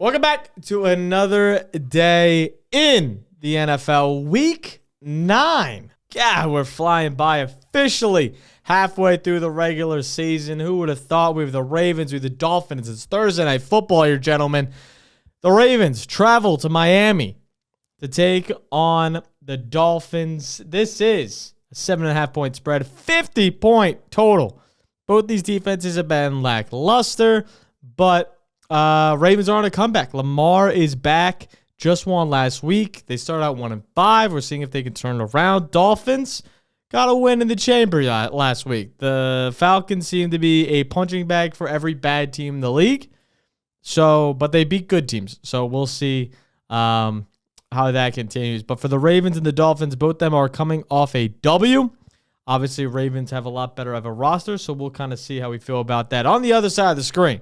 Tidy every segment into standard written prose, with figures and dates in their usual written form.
Welcome back to another day in the NFL. Week 9. Yeah, we're flying by officially halfway through the regular season. Who would have thought we have the Ravens, we have the Dolphins? It's Thursday Night Football here, gentlemen. The Ravens travel to Miami to take on the Dolphins. This is a 7.5-point spread, 50-point total. Both these defenses have been lackluster, but Ravens are on a comeback. Lamar is back. Just won last week. They started out 1-5. We're seeing if they can turn it around. Dolphins got a win in the chamber last week. The Falcons seem to be a punching bag for every bad team in the league. But they beat good teams. So we'll see how that continues. But for the Ravens and the Dolphins, both of them are coming off a W. Obviously, Ravens have a lot better of a roster, so we'll kind of see how we feel about that. On the other side of the screen,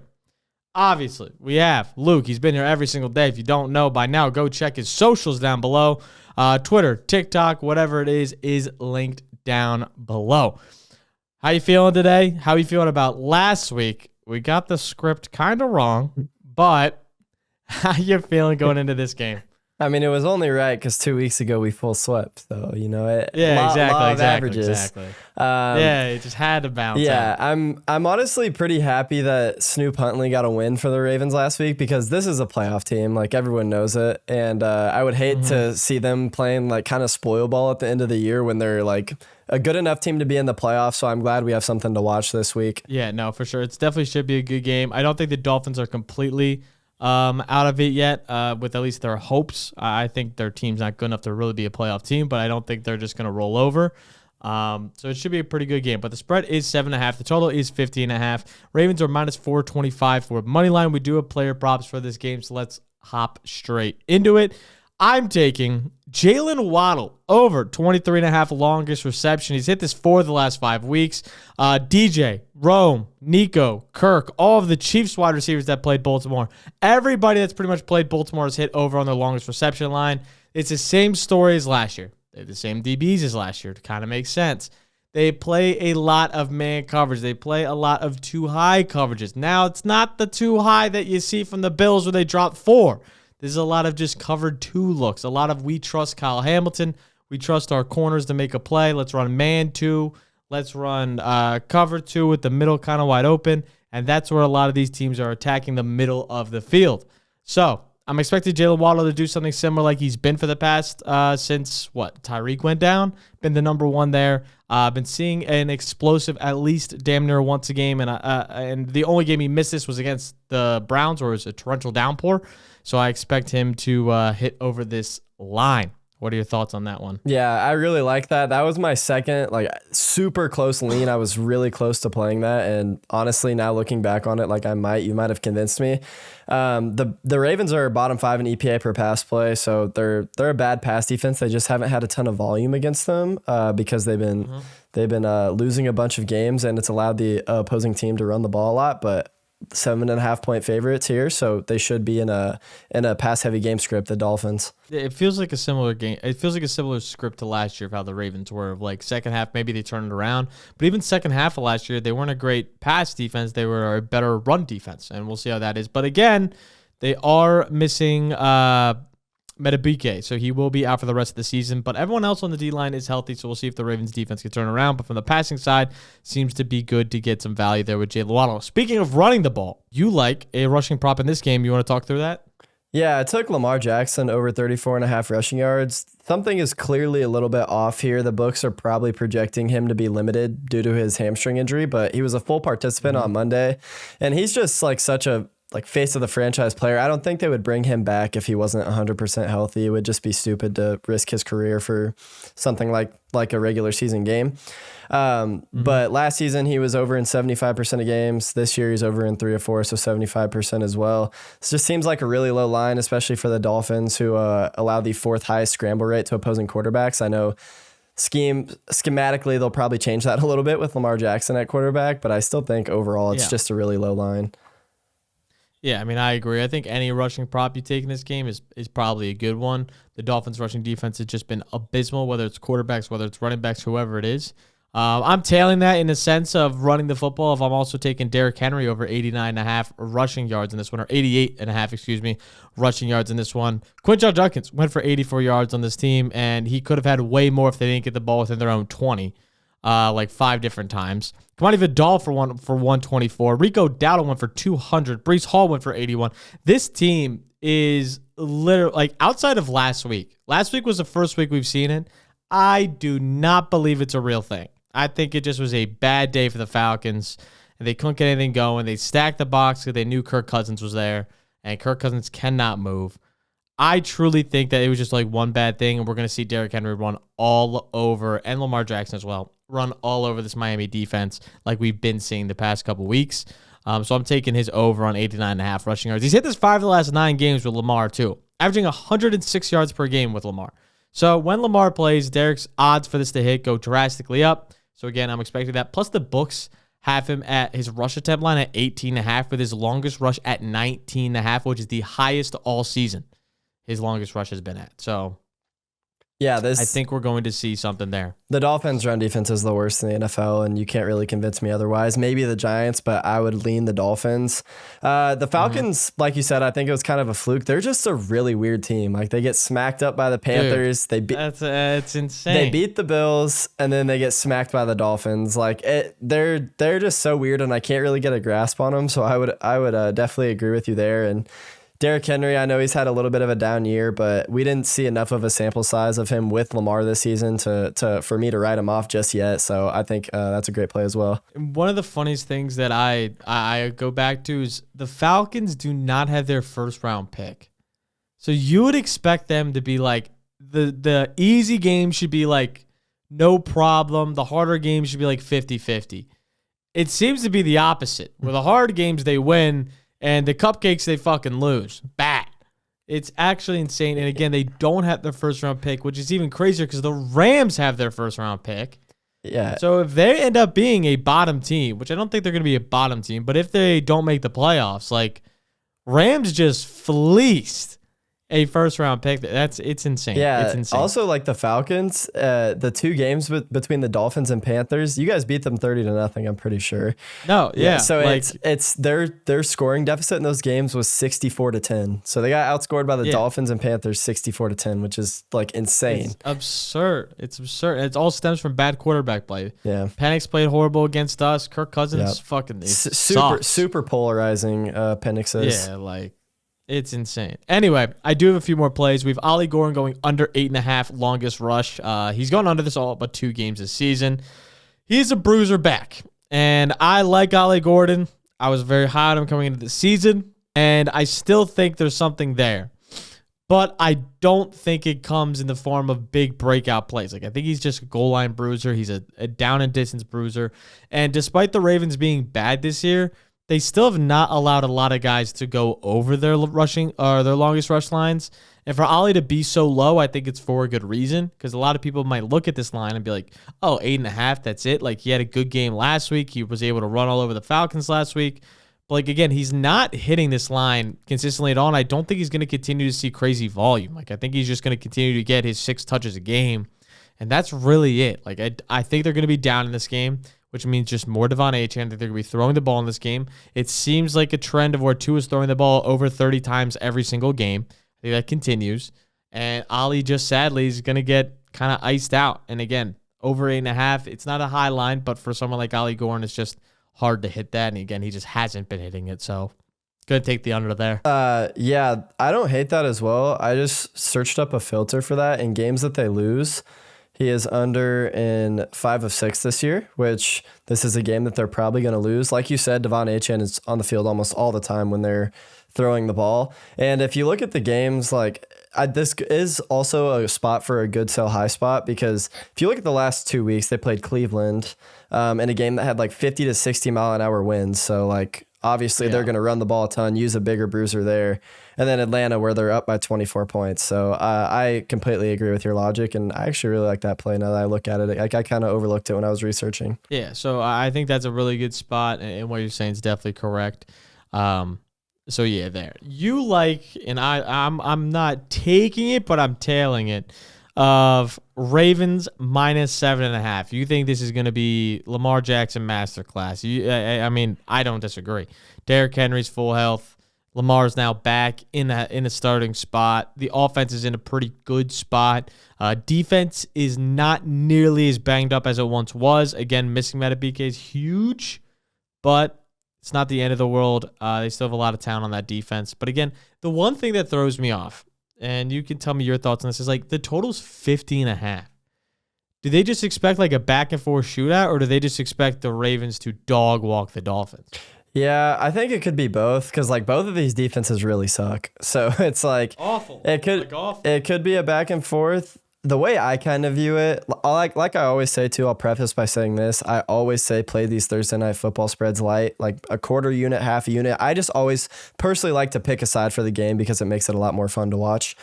obviously, we have Luke. He's been here every single day. If you don't know by now, go check his socials down below. Twitter, TikTok, whatever it is linked down below. How you feeling today? How you feeling about last week? We got the script kind of wrong, but how you feeling going into this game? I mean, it was only right because 2 weeks ago we full swept, so exactly. It just had to bounce. Yeah, out. I'm honestly pretty happy that Snoop Huntley got a win for the Ravens last week because this is a playoff team, like everyone knows it, and I would hate to see them playing like kind of spoil ball at the end of the year when they're like a good enough team to be in the playoffs. So I'm glad we have something to watch this week. Yeah, no, for sure, it definitely should be a good game. I don't think the Dolphins are completely out of it yet, with at least their hopes. I think their team's not good enough to really be a playoff team, but I don't think they're just going to roll over. So it should be a pretty good game. But the spread is 7.5. The total is 50.5. Ravens are minus 425 for money line. We do have player props for this game, so let's hop straight into it. I'm taking Jalen Waddle over 23.5 longest reception. He's hit this 4 of the last 5 weeks. DJ, Rome, Nico, Kirk, all of the Chiefs wide receivers that played Baltimore. Everybody that's pretty much played Baltimore has hit over on their longest reception line. It's the same story as last year. They have the same DBs as last year. It kind of makes sense. They play a lot of man coverage. They play a lot of too high coverages. Now, it's not the too high that you see from the Bills where they drop 4. There's a lot of just covered 2 looks. A lot of we trust Kyle Hamilton. We trust our corners to make a play. Let's run man 2. Let's run cover 2 with the middle kind of wide open. And that's where a lot of these teams are attacking the middle of the field. So I'm expecting Jalen Waddle to do something similar like he's been for the past since, Tyreek went down. Been the number 1 there. Been seeing an explosive at least damn near once a game. And the only game he missed this was against the Browns, where it was a torrential downpour. So I expect him to hit over this line. What are your thoughts on that one? Yeah, I really like that. That was my second, super close lean. I was really close to playing that. And honestly, now looking back on it, you might have convinced me. The Ravens are bottom 5 in EPA per pass play. So they're a bad pass defense. They just haven't had a ton of volume against them because they've been losing a bunch of games, and it's allowed the opposing team to run the ball a lot. But 7.5-point favorites here, so they should be in a pass heavy game script. The Dolphins. It feels like a similar game. It feels like a similar script to last year of how the Ravens were. Like second half, maybe they turned it around, but even second half of last year, they weren't a great pass defense. They were a better run defense, and we'll see how that is. But again, they are missing BDGE, so he will be out for the rest of the season. But everyone else on the D-line is healthy, so we'll see if the Ravens defense can turn around. But from the passing side, seems to be good to get some value there with Jalen Waddle. Speaking of running the ball, you like a rushing prop in this game. You want to talk through that? Yeah, I took Lamar Jackson over 34.5 rushing yards. Something is clearly a little bit off here. The books are probably projecting him to be limited due to his hamstring injury, but he was a full participant on Monday, and he's just such a face of the franchise player. I don't think they would bring him back if he wasn't 100% healthy. It would just be stupid to risk his career for something like a regular season game. But last season he was over in 75% of games. This year he's over in 3 or 4, so 75% as well. This just seems like a really low line, especially for the Dolphins, who allow the 4th highest scramble rate to opposing quarterbacks. I know schematically they'll probably change that a little bit with Lamar Jackson at quarterback, but I still think overall it's just a really low line. Yeah, I mean, I agree. I think any rushing prop you take in this game is probably a good one. The Dolphins' rushing defense has just been abysmal, whether it's quarterbacks, whether it's running backs, whoever it is. I'm tailing that in the sense of running the football. If I'm also taking Derrick Henry over 89.5 rushing yards in this one, or 88.5, excuse me, rushing yards in this one. Quinshon Judkins went for 84 yards on this team, and he could have had way more if they didn't get the ball within their own 20, like 5 different times. Kamani Vidal for 124. Rico Dowdle went for 200. Breece Hall went for 81. This team is literally, like, outside of last week. Last week was the first week we've seen it. I do not believe it's a real thing. I think it just was a bad day for the Falcons, and they couldn't get anything going. They stacked the box because they knew Kirk Cousins was there, and Kirk Cousins cannot move. I truly think that it was just like one bad thing, and we're going to see Derrick Henry run all over, and Lamar Jackson as well, run all over this Miami defense like we've been seeing the past couple weeks. So I'm taking his over on 89.5 rushing yards. He's hit this 5 of the last 9 games with Lamar, too, averaging 106 yards per game with Lamar. So when Lamar plays, Derrick's odds for this to hit go drastically up. So again, I'm expecting that. Plus the books have him at his rush attempt line at 18.5 with his longest rush at 19.5, which is the highest all season his longest rush has been at. So yeah, I think we're going to see something there. The Dolphins' run defense is the worst in the NFL, and you can't really convince me otherwise. Maybe the Giants, but I would lean the Dolphins. The Falcons, like you said, I think it was kind of a fluke. They're just a really weird team. Like, they get smacked up by the Panthers. Dude, it's insane. They beat the Bills, and then they get smacked by the Dolphins. Like, they're just so weird, and I can't really get a grasp on them. So I would definitely agree with you there. And Derrick Henry, I know he's had a little bit of a down year, but we didn't see enough of a sample size of him with Lamar this season for me to write him off just yet. So I think that's a great play as well. One of the funniest things that I go back to is the Falcons do not have their first round pick. So you would expect them to be like, the easy game should be like no problem. The harder games should be like 50-50. It seems to be the opposite. Where the hard games they win, and the cupcakes, they fucking lose. Bad. It's actually insane. And again, they don't have their first round pick, which is even crazier because the Rams have their first round pick. Yeah. So if they end up being a bottom team, which I don't think they're going to be a bottom team, but if they don't make the playoffs, like, Rams just fleeced a first round pick. It's insane. Yeah. It's insane. Also, like the Falcons, the 2 games between the Dolphins and Panthers, you guys beat them 30-0. I'm pretty sure. No, yeah. So like, it's their scoring deficit in those games was 64-10. So they got outscored by the Dolphins and Panthers 64-10, which is like insane. It's absurd. It's absurd. It all stems from bad quarterback play. Yeah. Penix played horrible against us. Kirk Cousins fucking super polarizing. Penix is. Yeah, like. It's insane. Anyway, I do have a few more plays. We have Ollie Gordon going under 8.5 longest rush. He's gone under this all but 2 games this season. He's a bruiser back, and I like Ollie Gordon. I was very high on him coming into the season, and I still think there's something there. But I don't think it comes in the form of big breakout plays. Like, I think he's just a goal line bruiser. He's a down and distance bruiser. And despite the Ravens being bad this year, they still have not allowed a lot of guys to go over their rushing or their longest rush lines. And for Ollie to be so low, I think it's for a good reason, because a lot of people might look at this line and be like, oh, 8.5, that's it. Like, he had a good game last week. He was able to run all over the Falcons last week. But, like, again, he's not hitting this line consistently at all, and I don't think he's going to continue to see crazy volume. Like, I think he's just going to continue to get his 6 touches a game, and that's really it. Like, I think they're going to be down in this game, which means just more Devon Achane. I think they're going to be throwing the ball in this game. It seems like a trend of where Tua is throwing the ball over 30 times every single game. I think that continues. And Ollie just sadly is going to get kind of iced out. And again, over 8.5, it's not a high line, but for someone like Ollie Gordon, it's just hard to hit that. And again, he just hasn't been hitting it. So going to take the under there. Yeah, I don't hate that as well. I just searched up a filter for that in games that they lose. He is under in 5 of 6 this year, which this is a game that they're probably going to lose. Like you said, Devon Achane is on the field almost all the time when they're throwing the ball. And if you look at the games, like this is also a spot for a good sell high spot, because if you look at the last 2 weeks, they played Cleveland in a game that had like 50 to 60 mile an hour winds. So like obviously they're going to run the ball a ton, use a bigger bruiser there. And then Atlanta, where they're up by 24 points. So I completely agree with your logic, and I actually really like that play now that I look at it. I kind of overlooked it when I was researching. Yeah, so I think that's a really good spot, and what you're saying is definitely correct. So yeah, there. You like, and I'm not taking it, but I'm tailing it. of Ravens minus 7.5. You think this is going to be Lamar Jackson masterclass? I mean, I don't disagree. Derrick Henry's full health. Lamar's now back in a starting spot. The offense is in a pretty good spot. Defense is not nearly as banged up as it once was. Again, missing Madubuike is huge, but it's not the end of the world. They still have a lot of talent on that defense. But again, the one thing that throws me off, and you can tell me your thoughts on this, is like the total's 50.5. Do they just expect like a back and forth shootout, or do they just expect the Ravens to dog walk the Dolphins? Yeah, I think it could be both because like both of these defenses really suck. So it's like awful. It could be a back and forth. The way I kind of view it, like I always say too, I'll preface by saying this. I always say play these Thursday night football spreads light, like a quarter unit, half a unit. I just always personally like to pick a side for the game because it makes it a lot more fun to watch.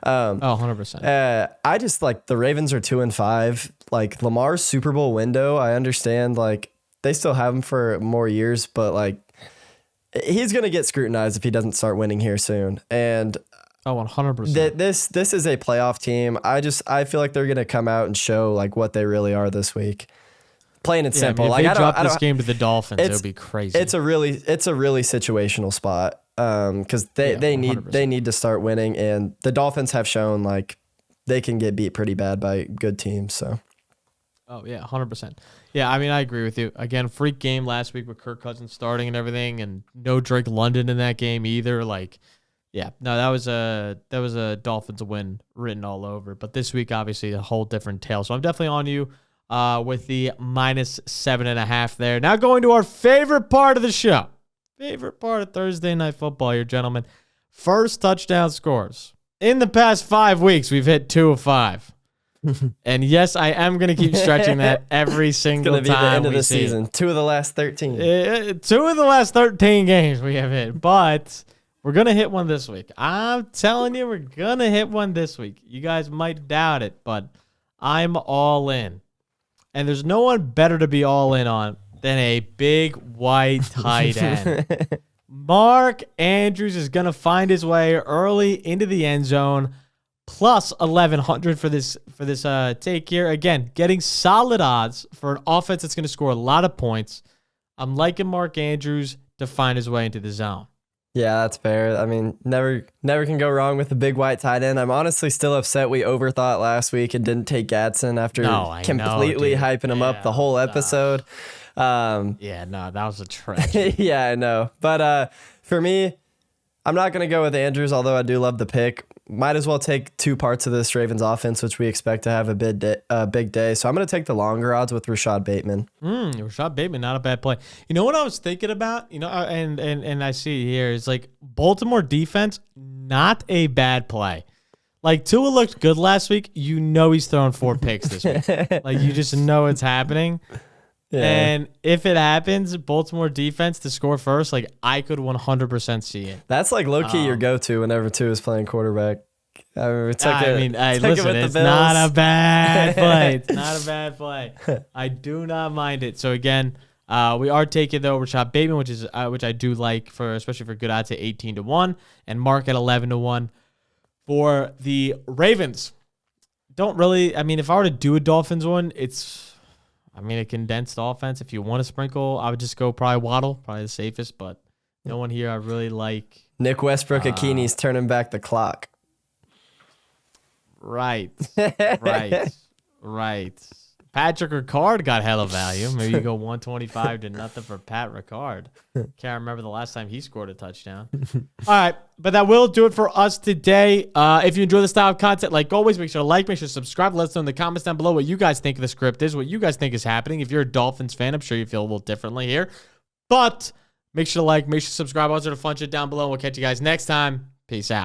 100%. I just like the Ravens are 2-5. Like Lamar's Super Bowl window, I understand like they still have him for more years, but like he's going to get scrutinized if he doesn't start winning here soon. And 100%. This is a playoff team. I feel like they're going to come out and show like what they really are this week. Plain and simple. I mean, if they drop this game to the Dolphins, it would be crazy. It's a really situational spot because they need to start winning, and the Dolphins have shown like they can get beat pretty bad by good teams. So. Oh, yeah, 100%. Yeah, I mean, I agree with you. Again, freak game last week with Kirk Cousins starting and everything, and no Drake London in that game either. Like, yeah, no, that was a Dolphins win written all over. But this week, obviously, a whole different tale. So I'm definitely on you with the minus 7.5 there. Now going to our favorite part of the show. Favorite part of Thursday Night Football here, gentlemen. First touchdown scores. In the past 5 weeks, we've hit 2 of 5. And yes, I am going to keep stretching that every single time. It's going to be the end of the season. 2 of the last 13. 2 of the last 13 games we have hit. But we're going to hit one this week. I'm telling you, we're going to hit one this week. You guys might doubt it, but I'm all in. And there's no one better to be all in on than a big white tight end. Mark Andrews is going to find his way early into the end zone. Plus 1,100 for this take here. Again, getting solid odds for an offense that's going to score a lot of points. I'm liking Mark Andrews to find his way into the zone. Yeah, that's fair. I mean, never can go wrong with the big white tight end. I'm honestly still upset we overthought last week and didn't take Gadsden after completely hyping him up the whole episode. That was a tragedy. Yeah, I know. But for me, I'm not going to go with Andrews, although I do love the pick. Might as well take 2 parts of this Ravens offense, which we expect to have a big day. So I'm going to take the longer odds with Rashad Bateman. Rashad Bateman, not a bad play. You know what I was thinking about? You know, and I see here is like Baltimore defense, not a bad play. Like Tua looked good last week. You know he's throwing 4 picks this week. Like you just know it's happening. Yeah. And if it happens, Baltimore defense to score first, like I could 100% see it. That's like low-key your go-to whenever Tua is playing quarterback. Listen, it's not a bad play. It's not a bad play. I do not mind it. So again, we are taking though Rashad Bateman, which I do like especially for good odds at 18-1, and Mark at 11-1 for the Ravens. Don't really. I mean, if I were to do a Dolphins one, it's. I mean, a condensed offense. If you want to sprinkle, I would just go probably Waddle, probably the safest, but no one here I really like. Nick Westbrook-Akini's turning back the clock. Right. Patrick Ricard got hella value. Maybe you go 125-0 for Pat Ricard. Can't remember the last time he scored a touchdown. All right, but that will do it for us today. If you enjoy the style of content, like always, make sure to make sure to subscribe. Let us know in the comments down below what you guys think the script is, what you guys think is happening. If you're a Dolphins fan, I'm sure you feel a little differently here. But make sure to make sure to subscribe. Also, to fun shit down below. We'll catch you guys next time. Peace out.